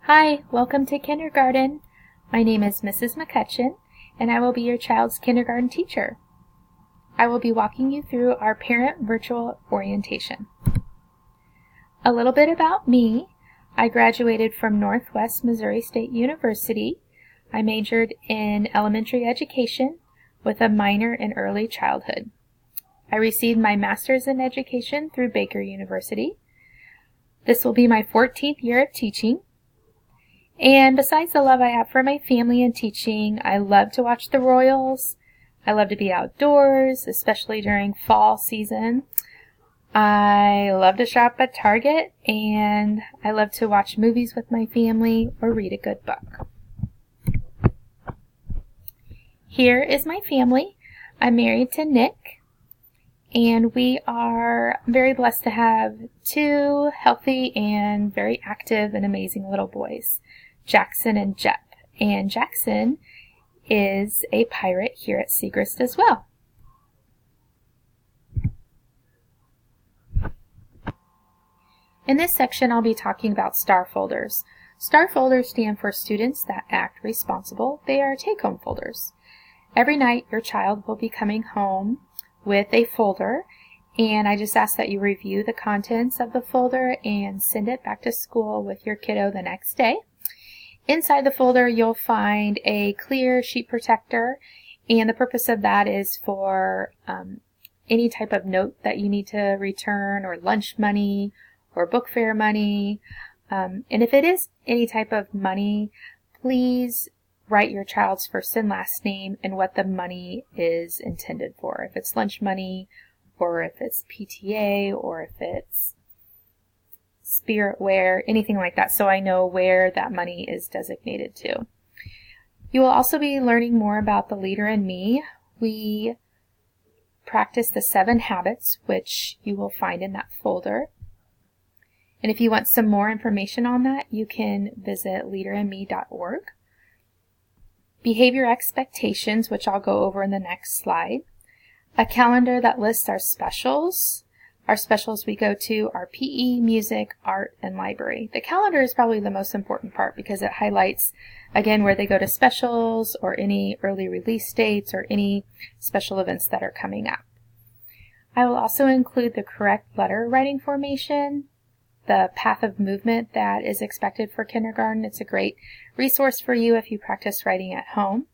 Hi, welcome to kindergarten. My name is Mrs. McCutcheon, and I will be your child's kindergarten teacher. I will be walking you through our parent virtual orientation. A little bit about me. I graduated from Northwest Missouri State University. I majored in elementary education with a minor in early childhood. I received my master's in education through Baker University. This will be my 14th year of teaching. And besides the love I have for my family and teaching, I love to watch the Royals. I love to be outdoors, especially during fall season. I love to shop at Target, and I love to watch movies with my family or read a good book. Here is my family. I'm married to Nick, and we are very blessed to have two healthy and very active and amazing little boys, Jackson and Jep. And Jackson is a pirate here at Segrist as well. In this section, I'll be talking about STAR folders. STAR folders stand for Students That Act Responsible. They are take-home folders. Every night, your child will be coming home with a folder, and I just ask that you review the contents of the folder and send it back to school with your kiddo the next day. Inside the folder, you'll find a clear sheet protector, and the purpose of that is for any type of note that you need to return, or lunch money, or book fare money. And if it is any type of money, please write your child's first and last name and what the money is intended for. If it's lunch money, or if it's PTA, or if it's Spiritware, anything like that, so I know where that money is designated to. You will also be learning more about the Leader in Me. We practice the 7 habits, which you will find in that folder. And if you want some more information on that, you can visit leaderinme.org. Behavior expectations, which I'll go over in the next slide. A calendar that lists our specials. Our specials we go to are PE, music, art, and library. The calendar is probably the most important part because it highlights, again, where they go to specials or any early release dates or any special events that are coming up. I will also include the correct letter writing formation, the path of movement that is expected for kindergarten. It's a great resource for you if you practice writing at home.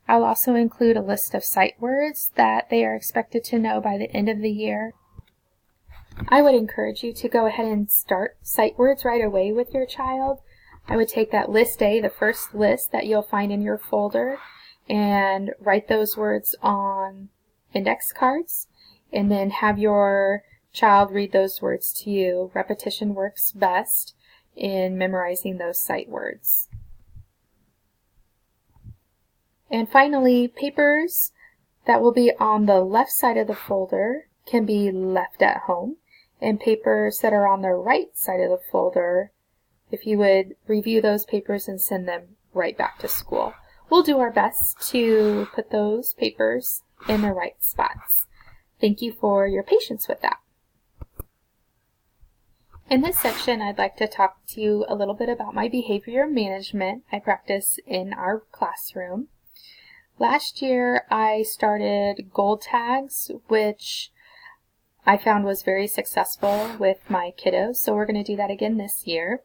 I'll also include a list of sight words that they are expected to know by the end of the year. I would encourage you to go ahead and start sight words right away with your child. I would take that list A, the first list that you'll find in your folder, and write those words on index cards, and then have your child read those words to you. Repetition works best in memorizing those sight words. And finally, papers that will be on the left side of the folder can be left at home, and papers that are on the right side of the folder, if you would review those papers and send them right back to school. We'll do our best to put those papers in the right spots. Thank you for your patience with that. In this section, I'd like to talk to you a little bit about my behavior management I practice in our classroom. Last year, I started gold tags, which I found was very successful with my kiddos, so we're going to do that again this year.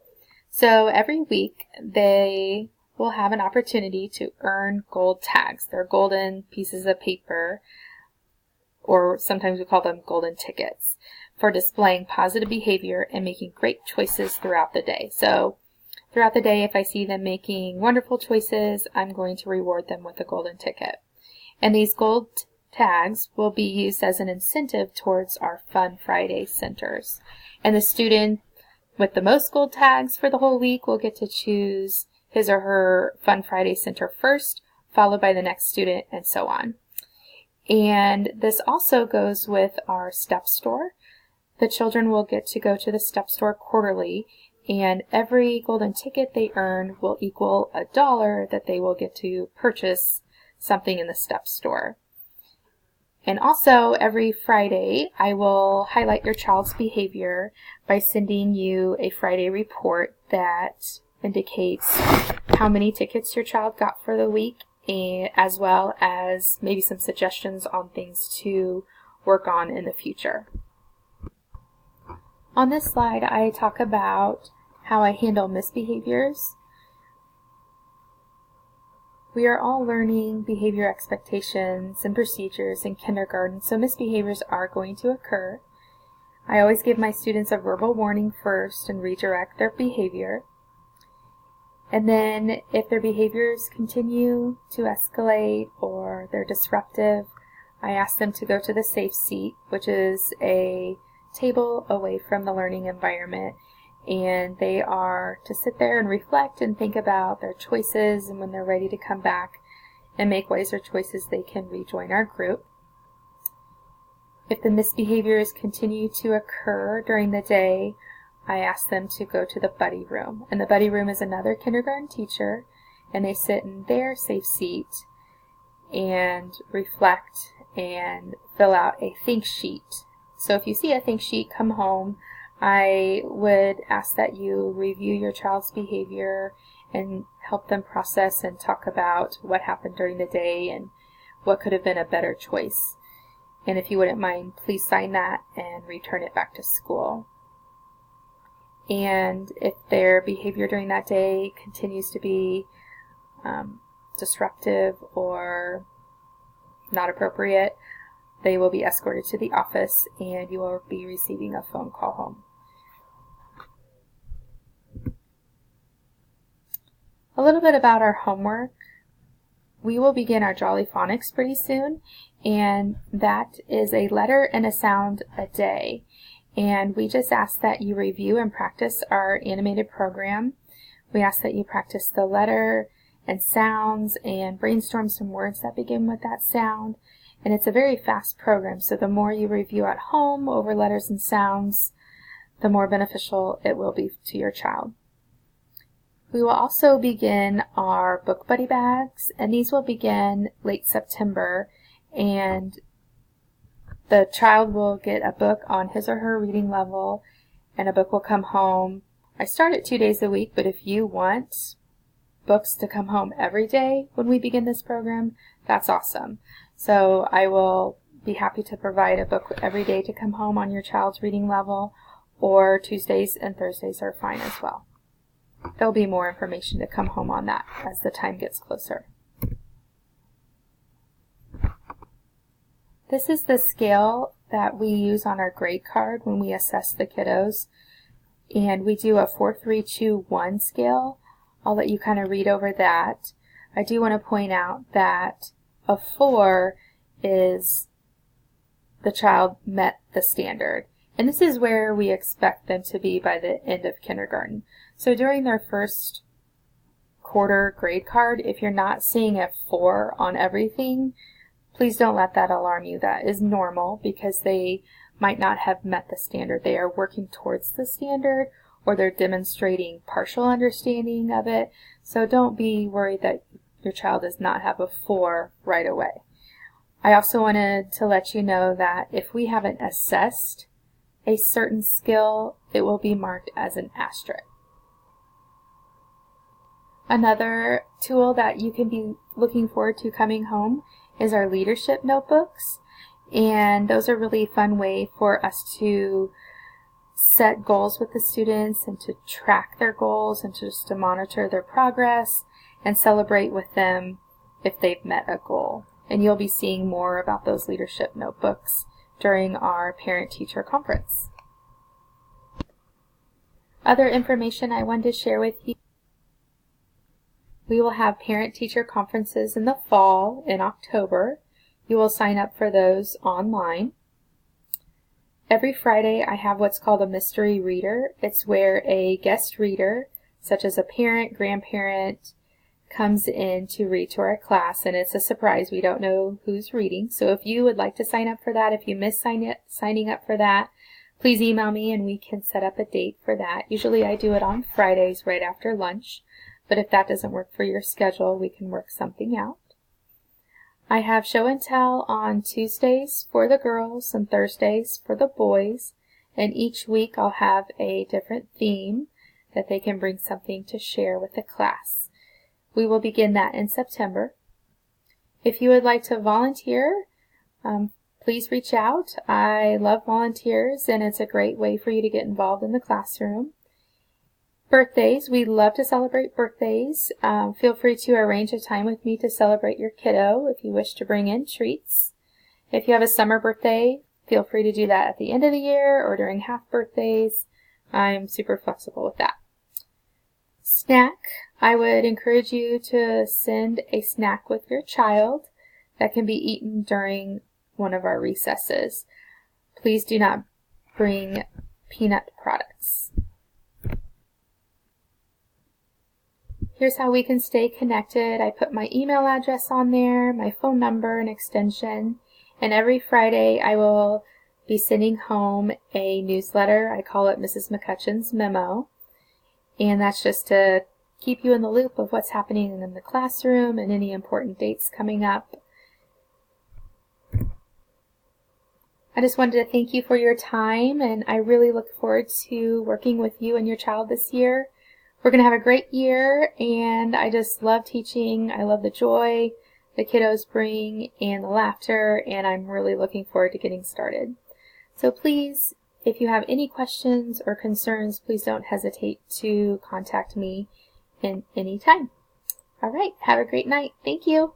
So every week, they will have an opportunity to earn gold tags. They're golden pieces of paper, or sometimes we call them golden tickets, for displaying positive behavior and making great choices throughout the day. So throughout the day, if I see them making wonderful choices, I'm going to reward them with a golden ticket. And these gold tags will be used as an incentive towards our Fun Friday centers. And the student with the most gold tags for the whole week will get to choose his or her Fun Friday center first, followed by the next student, and so on. And this also goes with our step store. The children will get to go to the step store quarterly, and every golden ticket they earn will equal $1 that they will get to purchase something in the step store. And also, every Friday, I will highlight your child's behavior by sending you a Friday report that indicates how many tickets your child got for the week, and as well as maybe some suggestions on things to work on in the future. On this slide, I talk about how I handle misbehaviors. We are all learning behavior expectations and procedures in kindergarten, so misbehaviors are going to occur. I always give my students a verbal warning first and redirect their behavior. And then if their behaviors continue to escalate or they're disruptive, I ask them to go to the safe seat, which is a table away from the learning environment, and they are to sit there and reflect and think about their choices, and when they're ready to come back and make wiser choices, they can rejoin our group. If the misbehaviors continue to occur during the day, I ask them to go to the buddy room, and the buddy room is another kindergarten teacher, and they sit in their safe seat and reflect and fill out a think sheet. So if you see a think sheet, come home. I would ask that you review your child's behavior and help them process and talk about what happened during the day and what could have been a better choice. And if you wouldn't mind, please sign that and return it back to school. And if their behavior during that day continues to be disruptive or not appropriate, they will be escorted to the office and you will be receiving a phone call home. A little bit about our homework. We will begin our Jolly Phonics pretty soon, and that is a letter and a sound a day. And we just ask that you review and practice our animated program. We ask that you practice the letter and sounds and brainstorm some words that begin with that sound. And it's a very fast program, so the more you review at home over letters and sounds, the more beneficial it will be to your child. We will also begin our book buddy bags, and these will begin late September, and the child will get a book on his or her reading level, and a book will come home. I start at 2 days a week, but if you want books to come home every day when we begin this program, that's awesome. So I will be happy to provide a book every day to come home on your child's reading level, or Tuesdays and Thursdays are fine as well. There'll be more information to come home on that as the time gets closer. This is the scale that we use on our grade card when we assess the kiddos, and we do a 4, 3, 2, 1 scale. I'll let you kind of read over that. I do want to point out that a 4 is the child met the standard, and this is where we expect them to be by the end of kindergarten. So during their first quarter grade card, if you're not seeing a 4 on everything, please don't let that alarm you. That is normal because they might not have met the standard. They are working towards the standard, or they're demonstrating partial understanding of it. So don't be worried that your child does not have a 4 right away. I also wanted to let you know that if we haven't assessed a certain skill, it will be marked as an asterisk. Another tool that you can be looking forward to coming home is our leadership notebooks, and those are a really fun way for us to set goals with the students and to track their goals and just to monitor their progress and celebrate with them if they've met a goal. And you'll be seeing more about those leadership notebooks during our parent-teacher conference. Other information I wanted to share with you. We will have parent-teacher conferences in the fall in October. You will sign up for those online. Every Friday I have what's called a mystery reader. It's where a guest reader, such as a parent, grandparent, comes in to read to our class, and it's a surprise. We don't know who's reading. So if you would like to sign up for that, if you miss signing up for that, please email me and we can set up a date for that. Usually I do it on Fridays right after lunch, but if that doesn't work for your schedule, we can work something out. I have show and tell on Tuesdays for the girls and Thursdays for the boys, and each week I'll have a different theme that they can bring something to share with the class. We will begin that in September. If you would like to volunteer, please reach out. I love volunteers, and it's a great way for you to get involved in the classroom. Birthdays, we love to celebrate birthdays. Feel free to arrange a time with me to celebrate your kiddo if you wish to bring in treats. If you have a summer birthday, feel free to do that at the end of the year or during half birthdays. I'm super flexible with that. Snack, I would encourage you to send a snack with your child that can be eaten during one of our recesses. Please do not bring peanut products. Here's how we can stay connected. I put my email address on there, my phone number and extension, and every Friday I will be sending home a newsletter. I call it Mrs. McCutcheon's Memo, and that's just to keep you in the loop of what's happening in the classroom and any important dates coming up. I just wanted to thank you for your time, and I really look forward to working with you and your child this year. We're going to have a great year, and I just love teaching. I love the joy the kiddos bring and the laughter, and I'm really looking forward to getting started. So please, if you have any questions or concerns, please don't hesitate to contact me in any time. All right, have a great night. Thank you.